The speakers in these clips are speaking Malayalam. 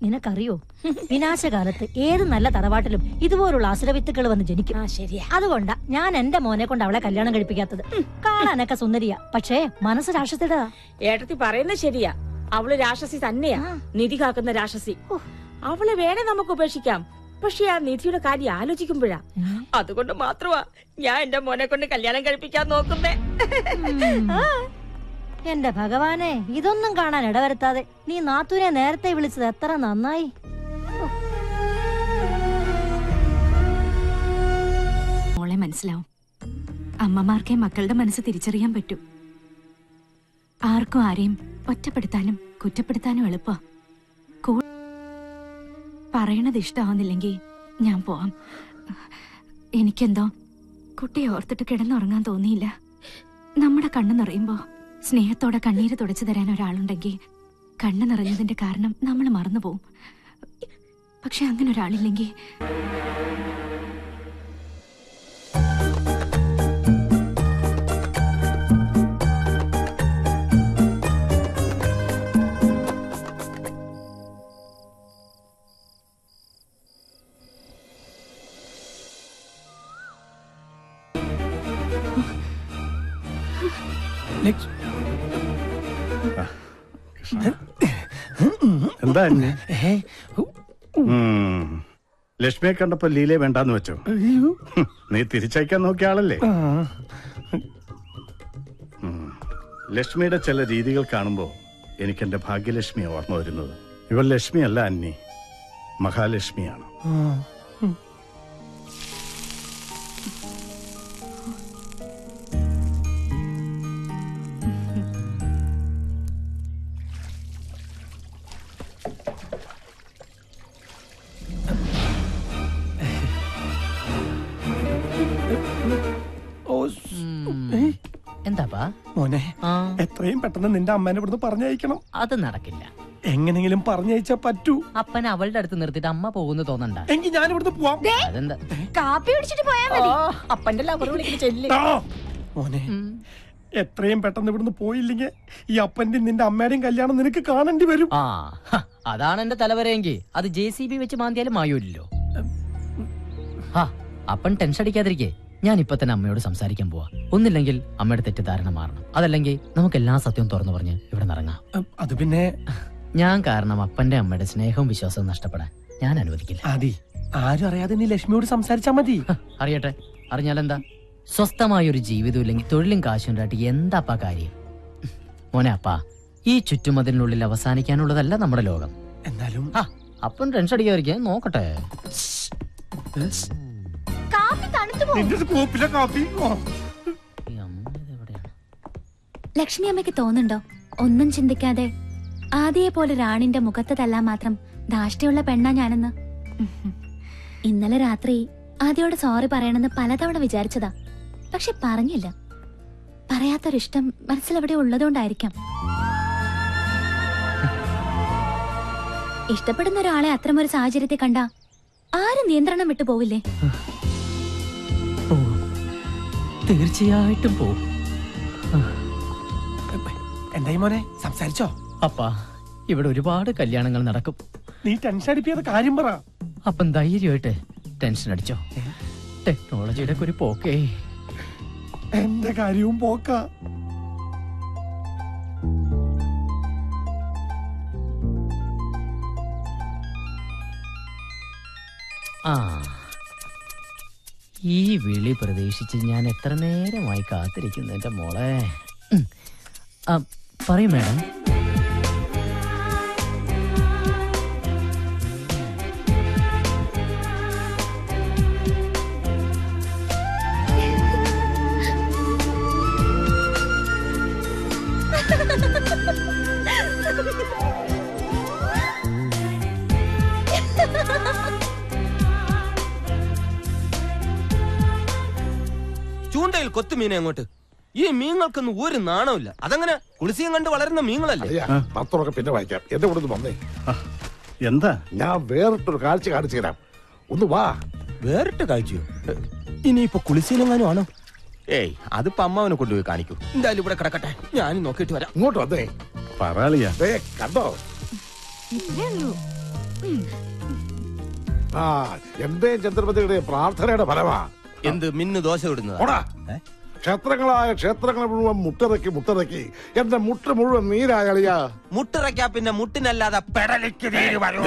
നിനക്കറിയോ, വിനാശകാലത്ത് ഏത് നല്ല തറവാട്ടിലും ഇതുപോലുള്ള അസുരവിത്തുക്കൾ വന്ന് ജനിക്കും. ശരിയാ. അതുകൊണ്ടാ ഞാൻ എന്റെ മോനെ കൊണ്ട് അവളെ കല്യാണം കഴിപ്പിക്കാത്തത്. കാണാനൊക്കെ സുന്ദരിയാ, പക്ഷേ മനസ്സ് രാക്ഷസിയുടെ. ഏട്ടത്തി പറയുന്നത് ശരിയാ. അവള് രാക്ഷസി തന്നെയാ, നിധി കാക്കുന്ന രാക്ഷസി. അവളെ വേണേ നമുക്ക് ഉപേക്ഷിക്കാം, പക്ഷെ ആ നിധിയുടെ കാര്യം ആലോചിക്കുമ്പോഴാ. അതുകൊണ്ട് മാത്രമാ ഞാൻ എന്റെ മോനെ കൊണ്ട് കല്യാണം കഴിപ്പിക്കാൻ നോക്കുന്നേ. എന്റെ ഭഗവാനെ, ഇതൊന്നും കാണാൻ ഇടവരുത്താതെ നീ നാത്തൂനെ നേരത്തെ വിളിച്ചത് എത്ര നന്നായി. മോളെ മനസ്സിലാവും. അമ്മമാർക്കേ മക്കളുടെ മനസ്സ് തിരിച്ചറിയാൻ പറ്റൂ. ആർക്കും ആരെയും ഒറ്റപ്പെടുത്താനും കുറ്റപ്പെടുത്താനും എളുപ്പാ. പറയണത് ഇഷ്ടമാവുന്നില്ലെങ്കിൽ ഞാൻ പോവാം. എനിക്കെന്തോ കുട്ടിയെ ഓർത്തിട്ട് കിടന്നുറങ്ങാൻ തോന്നിയില്ല. നമ്മുടെ കണ്ണു നിറയുമ്പോ സ്നേഹത്തോടെ കണ്ണീര് തുടച്ചു തരാൻ ഒരാളുണ്ടെങ്കിൽ കണ്ണു നിറഞ്ഞതിന്റെ കാരണം നമ്മൾ മറന്നുപോകും. പക്ഷെ അങ്ങനെ ഒരാളില്ലെങ്കിൽ എന്താ ലക്ഷ്മിയെ കണ്ടപ്പോ ലീലയെ വേണ്ടാന്ന് വെച്ചോ? നീ തിരിച്ചയക്കാൻ നോക്കിയ ആളല്ലേ. ലക്ഷ്മിയുടെ ചില രീതികൾ കാണുമ്പോ എനിക്ക് എന്റെ ഭാഗ്യലക്ഷ്മിയെ ഓർമ്മ വരുന്നത്. ഇവൾ ലക്ഷ്മിയല്ല അന്നി, മഹാലക്ഷ്മിയാണ്. എന്താപ്പാ മോനെ, എത്രയും പെട്ടെന്ന് നിന്റെ അമ്മേനെ ഇവിടുന്ന് പറഞ്ഞയക്കണം. അത് നടക്കില്ല. എങ്ങനെങ്കിലും പറഞ്ഞയച്ചാ പറ്റൂ. അപ്പൻ അവളുടെ അടുത്ത് നിർത്തിട്ട് അമ്മ പോകുന്നു തോന്നണ്ട. എങ്കിൽ ഞാൻ ഇവിടുന്ന് പോവാം. അതെന്താ? കാപ്പി കുടിച്ചിട്ട് പോയാ മതി. അപ്പന്റെ ലവർ വിളിക്കുന്ന ചെല്ലി. മോനെ, എത്രയും പെട്ടെന്ന് ഇവിടുന്ന് പോയില്ലെങ്കിൽ ഈ അപ്പന്റെയും നിന്റെ അമ്മയുടെയും കല്യാണം നിനക്ക് കാണേണ്ടി വരും. അതാണ് എന്റെ തലവരെങ്കിൽ അത് JCB വെച്ച് മാന്തിയാലും മായൂല്ലോ. അപ്പൻ ടെൻഷൻ അടിക്കാതിരിക്കേ. ഞാൻ ഇപ്പൊ തന്നെ അമ്മയോട് സംസാരിക്കാൻ പോവാ. ഒന്നില്ലെങ്കിൽ അമ്മയുടെ തെറ്റിദ്ധാരണ മാറണം, അതല്ലെങ്കിൽ നമുക്ക് എല്ലാ സത്യവും തുറന്നു പറഞ്ഞ് ഇവിടെ നിറങ്ങാം. അത് പിന്നെ ഞാൻ കാരണം അപ്പന്റെ അമ്മയുടെ സ്നേഹവും വിശ്വാസവും നഷ്ടപ്പെടാൻ ഞാൻ അനുവദിക്കില്ല. ആരും അറിയാതെ നീ ലക്ഷ്മിയോട് സംസാരിച്ചാ മതി. അറിയട്ടെ, അറിഞ്ഞാലെന്താ? സ്വസ്ഥമായൊരു ജീവിതം ഇല്ലെങ്കിൽ തൊഴിലും കാശും ഉണ്ടായിട്ട് എന്താപ്പാ കാര്യം? മോനെ അപ്പാ, ഈ ചുറ്റുമതിനുള്ളിൽ അവസാനിക്കാനുള്ളതല്ല നമ്മുടെ ലോകം. എന്നാലും അപ്പം ടെൻഷൻ അടിക്കാതിരിക്കാൻ നോക്കട്ടെ. ലക്ഷ്മി അമ്മയ്ക്ക് തോന്നുന്നുണ്ടോ ഒന്നും ചിന്തിക്കാതെ ആദ്യയെ പോലെ റാണിന്റെ മുഖത്ത് തല്ലാൻ മാത്രം ധാഷ്ട്യമുള്ള പെണ്ണാ ഞാനെന്ന്? ഇന്നലെ രാത്രി ആദ്യയോട് സോറി പറയണമെന്ന് പലതവണ വിചാരിച്ചതാ, പക്ഷെ പറഞ്ഞില്ല. പറയാത്തൊരിഷ്ടം മനസ്സിലെവിടെ ഉള്ളതുകൊണ്ടായിരിക്കാം. ഇഷ്ടപ്പെടുന്ന ഒരാളെ അത്തരമൊരു സാഹചര്യത്തെ കണ്ട ആരും നിയന്ത്രണം വിട്ടു പോവില്ലേ? തീർച്ചയായിട്ടും പോവും. എന്തായി മോനെ, സംസാരിച്ചോ? അപ്പാ, ഇവിടെ ഒരുപാട് കല്യാണങ്ങൾ നടക്കും. നീ ടെൻഷൻ അടിപ്പിയാതെ കാര്യം പറ. അപ്പം ധൈര്യമായിട്ട് ടെൻഷൻ അടിച്ചോ. ടെക്നോളജിയുടെ ഒരു പോക്കേ. എന്റെ കാര്യവും പോക്ക. ഈ വിളി പ്രതീക്ഷിച്ച് ഞാൻ എത്ര നേരമായി കാത്തിരിക്കുന്നു എന്റെ മോളെ. പറയൂ മാഡം. ചൂണ്ടയിൽ കൊത്തുമീനെ അങ്ങോട്ട്. ഈ മീങ്ങൾക്കൊന്നും ഒരു നാണമില്ല. അതങ്ങനെ കുളിസിയും കണ്ട് വളരുന്ന മീങ്ങളല്ലേ? പത്രമൊക്കെ പിന്നെ വായിക്കാം. എന്റെ കൂടെ വന്നേ. എന്താ? ഞാൻ വേറിട്ടൊരു കാഴ്ച കാണിച്ചു തരാം. ഒന്ന് വാ. വേറിട്ട കാഴ്ചയോ? ഇനിയിപ്പോ കുളിസിയിലെങ്ങാനും ആണോ? ഏയ്, അതിപ്പോ അമ്മാവനെ കൊണ്ടുപോയി കാണിക്കൂ. എന്തായാലും ഇവിടെ കിടക്കട്ടെ, ഞാനും നോക്കിയിട്ട് വരാം. ഇങ്ങോട്ട് വന്നേ. പറയാളിയാ കണ്ടോ? ആ എന്റെയും ചന്ദ്രപതിയുടെയും പ്രാർത്ഥനയുടെ ഫലമാ. എന്ത് മിന്നു ദോശ ഇടുന്നത്? ഓടാ. ക്ഷേത്രങ്ങളെ മുഴുവൻ മുട്ടറക്കി എന്റെ മുട്ട മുഴുവൻ നീരാളിയാ. മുട്ടിറക്കാ പിന്നെ മുട്ടിനല്ലാതെ പെടലിക്ക് നീര് വരൂ.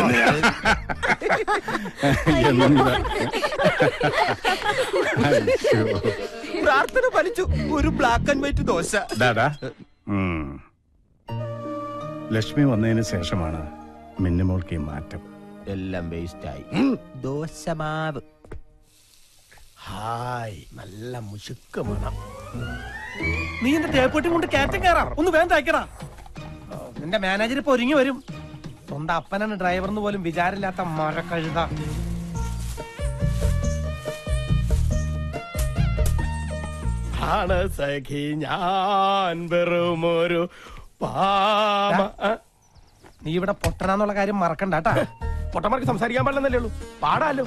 പ്രാർത്ഥന ഫലിച്ചു. ഒരു black and white dosa. Lakshmi വന്നതിന് ശേഷമാണ് മിന്നുമോൾക്ക് ഈ മാറ്റം. എല്ലാം വേസ്റ്റായി. ദോശമാവ് ഹായ്, നല്ല മുശുക്ക് മണം. നീ എന്റെ തേപ്പൊട്ടി കൊണ്ട് കയറ്റം കയറാം. ഒന്ന് വേണ്ട അയക്കടാ. നിന്റെ മാനേജർ ഇപ്പൊ ഒരുങ്ങി വരും. സ്വന്തം അപ്പനാണ് ഡ്രൈവർന്ന് പോലും വിചാരമില്ലാത്ത മരക്കഴുത. ആണ് സഖി ഞാൻ വെറുമൊരു പാമ. നീ ഇവിടെ പൊട്ടനാന്നുള്ള കാര്യം മറക്കണ്ട കേട്ടാ. പൊട്ടന്മാർക്ക് സംസാരിക്കാൻ പാടില്ലെന്നല്ലേ ഉള്ളൂ. പാടാലോ.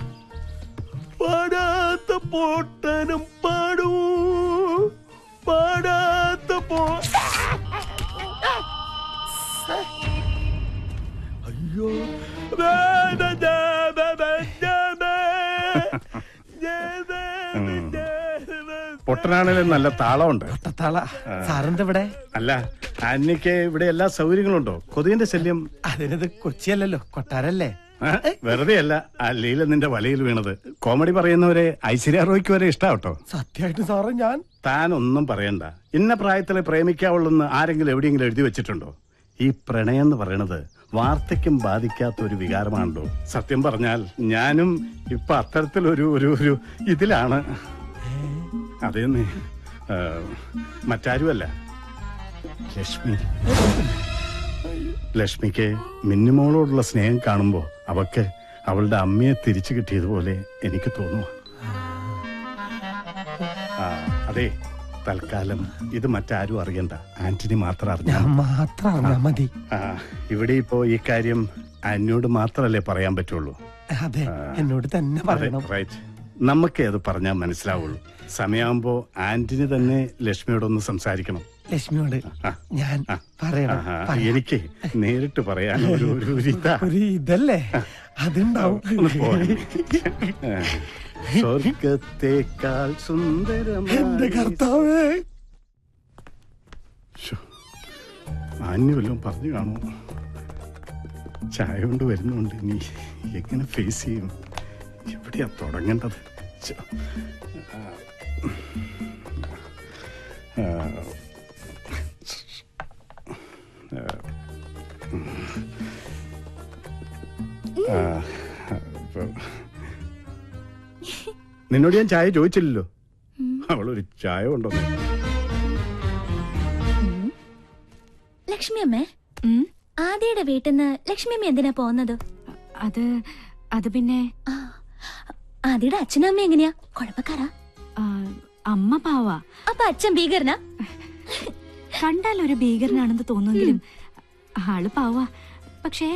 പാടാത്ത പൊട്ടനും പാടൂ, പാടാത്ത അയ്യോ പൊട്ടനാണേലും നല്ല താളമുണ്ട്. സാറിന്റെ അല്ല, അന്നിക്ക് ഇവിടെ എല്ലാ സൗകര്യങ്ങളും ഉണ്ടോ? കൊതുകിന്റെ ശല്യം? അതിനത് കൊച്ചിയല്ലല്ലോ, കൊട്ടാരല്ലേ. വെറുതെ അല്ല, ആ ലീല നിന്റെ വലയിൽ വീണത്. കോമഡി പറയുന്നവരെ ഐശ്വര്യ റോയ്ക്ക് വരെ ഇഷ്ടാവട്ടോ. സത്യമായിട്ട് സാറേ, ഞാൻ താൻ ഒന്നും പറയണ്ട. ഇന്ന പ്രായത്തിലെ പ്രേമിക്കാവുള്ളെന്ന് ആരെങ്കിലും എവിടെയെങ്കിലും എഴുതി വെച്ചിട്ടുണ്ടോ? ഈ പ്രണയം എന്ന് പറയണത് വാർദ്ധക്യം ബാധിക്കാത്ത ഒരു വികാരമാണല്ലോ. സത്യം പറഞ്ഞാൽ ഞാനും ഇപ്പൊ അത്തരത്തിലൊരു ഒരു ഒരു ഇതിലാണ്. അതേന്ന് മറ്റാരുമല്ല, ലക്ഷ്മി. ലക്ഷ്മിക്ക് മിന്നുമോളോടുള്ള സ്നേഹം കാണുമ്പോ അവക്ക് അവളുടെ അമ്മയെ തിരിച്ചു കിട്ടിയതുപോലെ എനിക്ക് തോന്നുന്നു. അതെ, തൽക്കാലം ഇത് മറ്റാരും അറിയണ്ട. ആന്റണി മാത്രം അറിഞ്ഞാൽ മതി. ഇവിടെ ഇപ്പോ ഈ കാര്യം എന്നോട് മാത്രല്ലേ പറയാൻ പറ്റുള്ളൂ. അതെ, എന്നോട് തന്നെ പറയണം. റൈറ്റ്. നമുക്ക് അത് പറഞ്ഞാൽ മനസ്സിലാവുള്ളൂ. സമയമാകുമ്പോ ആന്റണി തന്നെ ലക്ഷ്മിയോടൊന്ന് സംസാരിക്കണം. ലക്ഷ്മിയോട് ഞാൻ പറയണം. എനിക്ക് നേരിട്ട് പറയാൻ ഒരു ഇതല്ലേ അതുണ്ടാവും. സ്വർഗത്തേക്കാൾ സുന്ദരമായ എന്റെ കർത്താവേ. ആന്യ വല്ലതും പറഞ്ഞു കാണുമോ? ചായ കൊണ്ട് വരുന്നുണ്ട്. നീ എങ്ങനെ ഫേസ് ചെയ്യും? എവിടെയാ തുടങ്ങേണ്ടത്? നിന്നോട് ഞാൻ ചായ ചോദിച്ചില്ലല്ലോ. അവളൊരു ചായ കൊണ്ടുവന്നു. ലക്ഷ്മി അമ്മേ, ആദിയുടെ വീട്ടിൽ നിന്ന് ലക്ഷ്മി അമ്മ എന്തിനാ പോകുന്നത്? അത് പിന്നെ ആദിയുടെ അച്ഛനും അമ്മ എങ്ങനെയാ? കുഴപ്പക്കാരാ? അമ്മ പാവാ. അപ്പൊ അച്ഛൻ ഭീകരനാ? കണ്ടാൽ ഒരു ഭീകരനാണെന്ന് തോന്നുമെങ്കിലും ആള് പാവാ. പക്ഷേ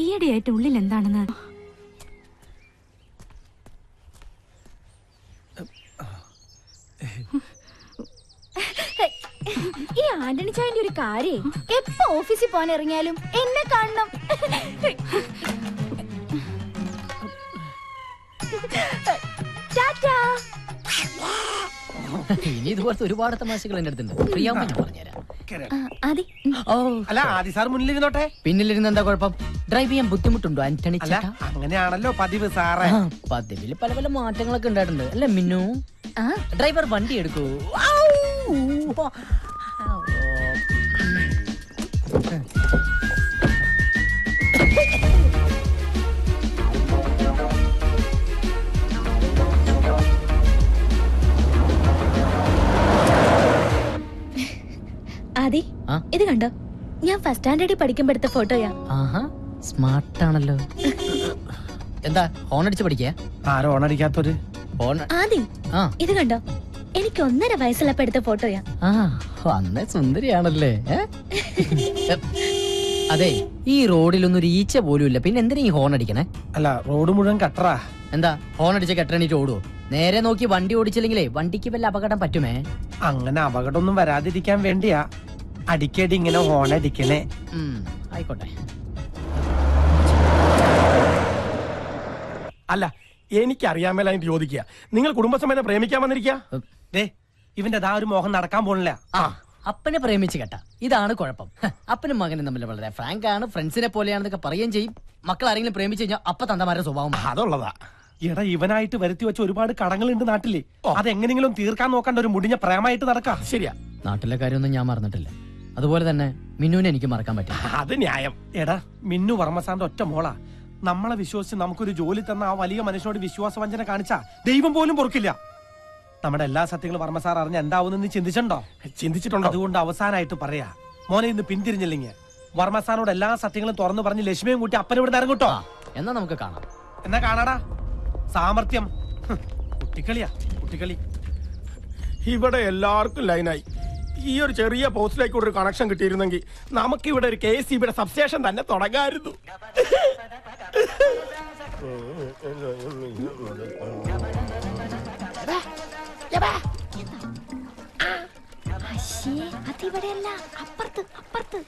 ഈയിടെയായിട്ട് ഉള്ളിൽ എന്താണെന്ന് ഈ ആന്റണി ചായന്റെ ഒരു കാര്യം, എപ്പോ ഓഫീസിൽ പോകാൻ ഇറങ്ങിയാലും എന്നെ കാണണം. ഇനി ഇതുപോലത്തെ ഒരുപാട് തമാശകൾ എന്റെ അടുത്തുണ്ട്. പ്രിയാമ്മ ഞാൻ പറഞ്ഞുതരാം. അല്ല, ആദി സാർ മുന്നിലിരുന്നോട്ടെ. പിന്നിലിരുന്ന് എന്താ കുഴപ്പം? ഡ്രൈവ് ചെയ്യാൻ ബുദ്ധിമുട്ടുണ്ടോ ആന്റണി? അങ്ങനെയാണല്ലോ പതിവ് സാറേ. പതിവിൽ പല പല മാറ്റങ്ങളൊക്കെ ഉണ്ടായിട്ടുണ്ട് അല്ലേ മിന്നു? ഡ്രൈവർ വണ്ടി എടുക്കൂ. ആദി, ഇത് കണ്ടോ? ഞാൻ ഫസ്റ്റ് സ്റ്റാൻഡേർഡിൽ പഠിക്കുമ്പോ എടുത്ത ഫോട്ടോയാ. സ്മാർട്ട് ആണല്ലോ. എന്താ ഹോൺ അടിച്ച് പഠിക്കാ? ആരോ ഹോൺ അടിക്കാത്തൊരു ആദി, ഇത് കണ്ടോ? എനിക്ക് 1.5 വയസ്സുള്ളപ്പോ എടുത്ത ഫോട്ടോയാ. അന്നേ സുന്ദരിയാണല്ലേ. അതെ, ഈ റോഡിലൊന്നും ഒരു ഈച്ച പോലും ഇല്ല, പിന്നെ എന്തിനാ ഈ ഹോൺ അടിക്കണേ? അല്ല, റോഡ് മുഴുവൻ കട്ടറാ. എന്താ ഹോൺ അടിച്ച കെട്ടണിട്ട് ഓടുവോ? നേരെ നോക്കി വണ്ടി ഓടിച്ചില്ലെങ്കിലേ വണ്ടിക്ക് വല്ല അപകടം പറ്റുമേ. അങ്ങനെ അപകടമൊന്നും വരാതിരിക്കാൻ വേണ്ടിയാ അടിക്കടി ഇങ്ങനെ ഹോൺ അടിക്കണേ. ആയിക്കോട്ടെ. അല്ല എനിക്കറിയാൻ മേലായിട്ട് ചോദിക്കുക, നിങ്ങൾ കുടുംബസമേതം പ്രേമിക്കാൻ വന്നിരിക്കുക? ഇവന്റെ ദാ ഒരു മോഹം നടക്കാൻ പോണില്ല. അപ്പനെ പ്രേമിച്ച് കേട്ട ഇതാണ് കുഴപ്പം. അപ്പനും മകനും തമ്മിൽ വളരെ ഫ്രാങ്ക് ആണ്, ഫ്രണ്ട്സിനെ പോലെയാണെന്നൊക്കെ പറയുകയും ചെയ്യും. മക്കൾ ആരെങ്കിലും പ്രേമിച്ചു കഴിഞ്ഞാൽ അപ്പ തന്തമാരുടെ സ്വഭാവം അതുള്ളതാ. എടാ ഇവനായിട്ട് വരുത്തി വെച്ച ഒരുപാട് കടങ്ങളുണ്ട് നാട്ടില്. അതെങ്ങനെങ്കിലും തീർക്കാൻ നോക്കേണ്ട ഒരു മുടിഞ്ഞ പ്രേമായിട്ട് നടക്കാം. ശരിയാ, നാട്ടിലെ കാര്യമൊന്നും ഞാൻ മറന്നിട്ടില്ല. അതുപോലെ തന്നെ മിന്നുവിനെ എനിക്ക് മറക്കാൻ പറ്റും. അത് ന്യായം. എടാ മിന്നു വർമ്മസാറിന്റെ ഒറ്റ മോളാ. നമ്മളെ വിശ്വസിച്ച് നമുക്കൊരു ജോലി തന്ന ആ വലിയ മനുഷ്യനോട് വിശ്വാസവഞ്ചന കാണിച്ചാ ദൈവം പോലും പൊറുക്കില്ല. നമ്മുടെ എല്ലാ സത്യങ്ങളും വർമ്മസാർ അറിഞ്ഞ എന്താവുന്ന നീ ചിന്തിച്ചിട്ടുണ്ടോ? അതുകൊണ്ട് അവസാനമായിട്ട് പറയാ, മോനെ ഇന്ന് പിന്തിരിഞ്ഞില്ലെങ്കിൽ വർമ്മസാറിനോട് എല്ലാ സത്യങ്ങളും തുറന്നു പറഞ്ഞ് ലക്ഷ്മിയും കൂട്ടി അപ്പനെ ഇവിടെ ഇറങ്ങും കേട്ടോ. എന്നാ നമുക്ക് കാണാം. എന്നാ കാണാടാ. സാമർത്ഥ്യം കുട്ടിക്കളിയാ, കുട്ടിക്കളി. ഇവിടെ എല്ലാവർക്കും ലൈനായി. ഈ ഒരു ചെറിയ പോസ്റ്റിലേക്ക് ഒരു കണക്ഷൻ കിട്ടിയിരുന്നെങ്കിൽ നമുക്കിവിടെ ഒരു KCB സബ്സ്റ്റേഷൻ തന്നെ തുടങ്ങായിരുന്നു. അതിവിടെയല്ല, അപ്പുറത്ത് അപ്പുറത്ത്.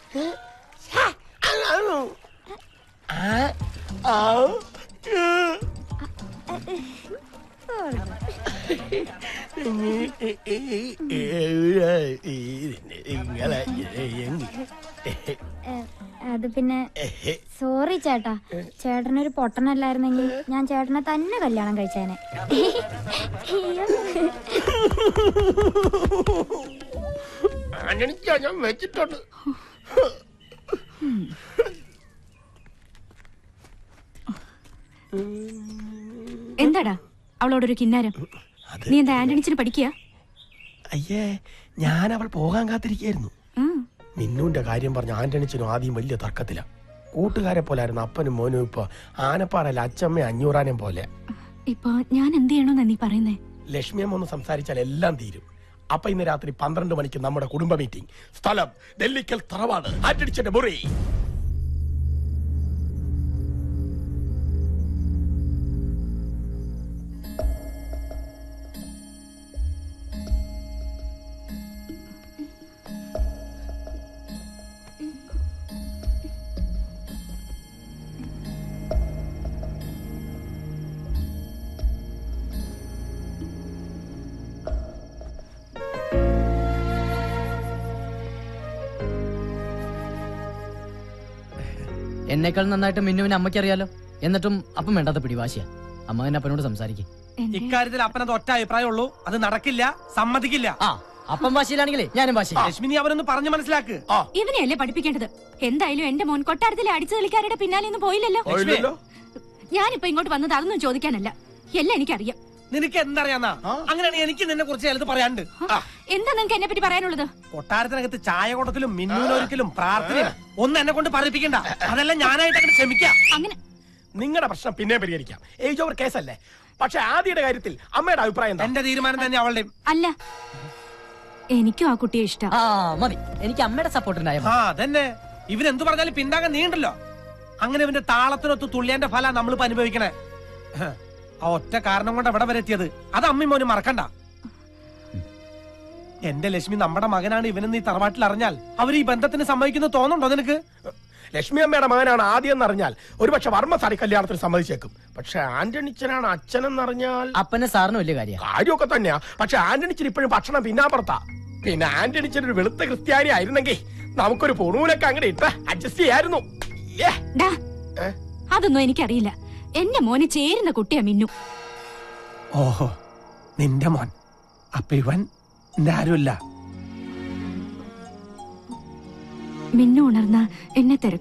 അത് പിന്നെ സോറി ചേട്ടാ, ചേട്ടനൊരു പൊട്ടനല്ലായിരുന്നെങ്കിൽ ഞാൻ ചേട്ടനെ തന്നെ കല്യാണം കഴിച്ചേനെ. ഞാൻ വെച്ചിട്ടുണ്ട്. എന്താടാ അവളോടൊരു കിന്നാരം? നീ എന്താ ആന്റണിച്ചിന് പഠിക്കുക? അയ്യേ, ഞാൻ അവൾ പോകാൻ കാത്തിരിക്കായിരുന്നു. മിന്നുവിന്റെ കാര്യം പറഞ്ഞ ആന്റണിച്ചനും ആദ്യം വലിയ തർക്കത്തില. കൂട്ടുകാരെ പോലായിരുന്നു അപ്പനും മോനും. ഇപ്പൊ ആനപ്പാറയിലെ അച്ചമ്മ അഞ്ഞൂറാനും പോലെ. ഇപ്പൊ ഞാൻ എന്ത് ചെയ്യണോന്നാ നീ പറയുന്നേ? ലക്ഷ്മിയമ്മ ഒന്ന് സംസാരിച്ചാൽ എല്ലാം തീരും. അപ്പൊ ഇന്ന് രാത്രി 12 മണിക്ക് നമ്മുടെ കുടുംബ മീറ്റിംഗ്. സ്ഥലം നെല്ലിക്കൽ തറവാട്, ആന്റണിച്ചന്റെ മുറി. എന്നേക്കാൾ നന്നായിട്ട് മിന്നുവിനെ അമ്മയ്ക്ക് അറിയാലോ. എന്നിട്ടും അപ്പം വേണ്ടാത്ത പിടിവാശിയാ. അമ്മ തന്നെ അപ്പനോട് സംസാരിക്കും. ഇക്കാര്യത്തിൽ അപ്പനത് ഒറ്റ അഭിപ്രായമുള്ളൂ. അത് നടക്കില്ല, സമ്മതിക്കില്ല. അപ്പം വാശിയിലാണെങ്കിലേ ഞാനും വാശി. ലക്ഷ്മി അവനൊന്ന് പറഞ്ഞു മനസ്സിലാക്ക്. ഇവനെയല്ലേ പഠിപ്പിക്കേണ്ടത്? എന്തായാലും എന്റെ മോൻ കൊട്ടാരത്തിലെ അടിച്ചു കളിക്കാരുടെ പിന്നാലെ ഒന്നും പോയില്ലല്ലോ. ഞാനിപ്പോ ഇങ്ങോട്ട് വന്നത് അതൊന്നും ചോദിക്കാനല്ല, എല്ലാം എനിക്കറിയാം. നിനക്ക് എന്തറിയാന്നാ? അങ്ങനെയാണെങ്കിൽ എനിക്ക് നിന്നെ കുറിച്ച് ചിലത് പറയാനുണ്ട്. എന്താ നിനക്ക് എന്നെ പറ്റി പറയാനുള്ളത്? കൊട്ടാരത്തിനകത്ത് ചായ കൊടുക്കലും മിന്നൂനൊരിക്കലും പ്രാർത്ഥനയും ഒന്നും എന്നെ കൊണ്ട് പറയിപ്പിക്കണ്ട. അതെല്ലാം ഞാനായിട്ട് അങ്ങനെ ക്ഷമിക്കാം. അങ്ങനെ നിങ്ങളുടെ പ്രശ്നം പിന്നെ പരിഹരിക്കാം. ഏജ് ഓവർ കേസല്ലേ. പക്ഷെ ആദ്യയുടെ കാര്യത്തിൽ അമ്മയുടെ അഭിപ്രായം എന്റെ തീരുമാനം തന്നെ അവളുടെ അല്ല. എനിക്കും ആ കുട്ടിയെ ഇഷ്ടം. മതി, എനിക്ക് അമ്മയുടെ സപ്പോർട്ടിനായ അതന്നെ. ഇവനെന്തു പറഞ്ഞാലും പിന്നാകെ നീണ്ടല്ലോ. അങ്ങനെ ഇവന്റെ താളത്തിനൊത്ത് തുള്ളിയന്റെ ഫല നമ്മളിപ്പോ അനുഭവിക്കണേ. ആ ഒറ്റ കാരണം കൊണ്ട് എവിടെ വരെ എത്തിയത് അത് അമ്മയും മോനും മറക്കണ്ട. എന്റെ ലക്ഷ്മി നമ്മുടെ മകനാണ് ഇവനെന്ന് ഈ തറവാട്ടിൽ അറിഞ്ഞാൽ അവർ ഈ ബന്ധത്തിന് സമ്മതിക്കുന്നു തോന്നുന്നുണ്ടോ നിനക്ക്? ലക്ഷ്മി അമ്മയുടെ മകനാണ് ആദ്യം എന്നറിഞ്ഞാൽ ഒരുപക്ഷെ വർമ്മസാരി കല്യാണത്തിന് സമ്മതിച്ചേക്കും. പക്ഷെ ആന്റണിച്ചനാണ് അച്ഛനെന്നറിഞ്ഞാൽ അപ്പനെ സാറിന് വലിയ കാര്യമൊക്കെ തന്നെയാ. പക്ഷെ ആന്റണിച്ചൻ ഇപ്പോഴും ഭക്ഷണം പിന്നാപ്പുറത്താ. പിന്നെ ആന്റണിച്ചൻ ഒരു വെളുത്ത ക്രിസ്ത്യാനി ആയിരുന്നെങ്കിൽ നമുക്കൊരു പൊണൂലൊക്കെ അങ്ങനെ ഇട്ട് അഡ്ജസ്റ്റ് ചെയ്യായിരുന്നു. അതൊന്നും എനിക്കറിയില്ല. എന്റെ മോന് ചേരുന്ന കുട്ടിയാ മിന്നു. ഓഹോ, നിന്റെ മോൻ. അപ്പൊ ഇവൻ ആരുമില്ല. മിന്നു ഉണർന്ന എന്നെ തിരക്കും.